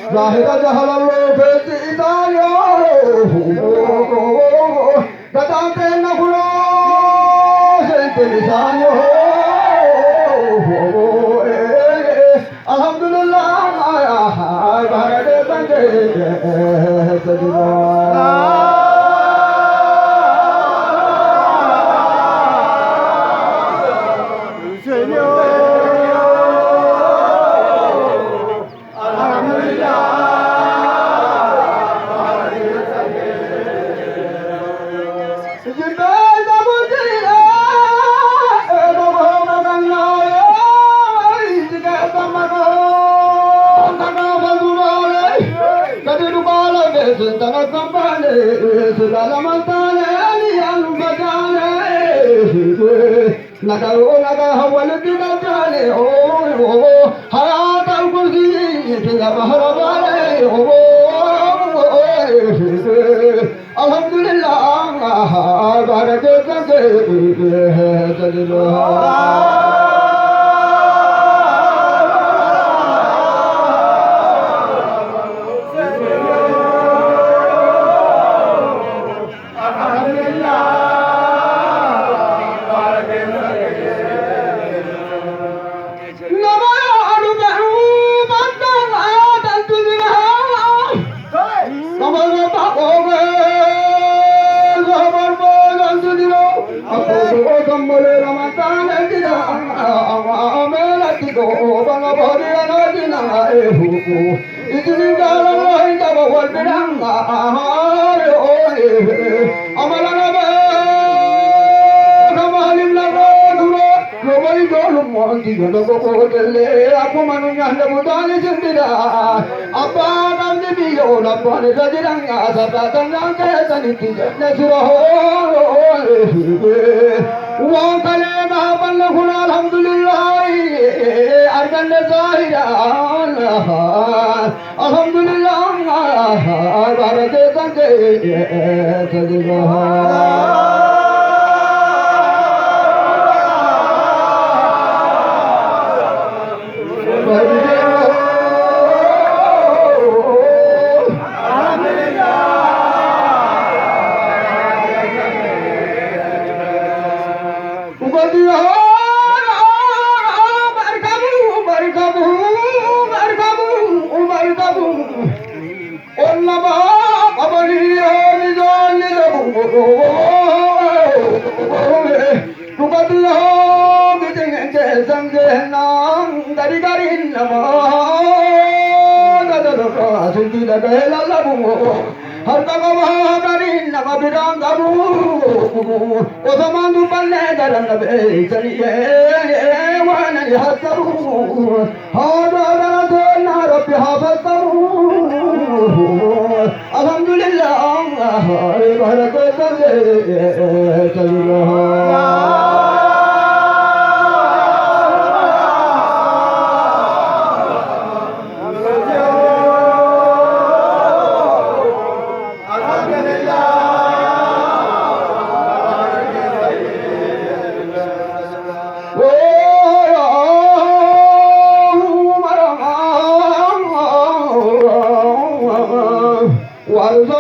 Zahira jahalalo feti idayo, gadante nakulo sente lisanyo. Alhamdulillah, bharate bande sajna. Nagaro naga hawal dina jale oh hayat al kursi tiga bahara bale oh alhamdulillah barake sange jalillah aku manunya budaya sendiri apa nanti bio lapor jadiran asapatan yang kesan itu nasroh uang kalian apa pun alhamdulillah argan zahira alhamdulillah barate sange sajna Hada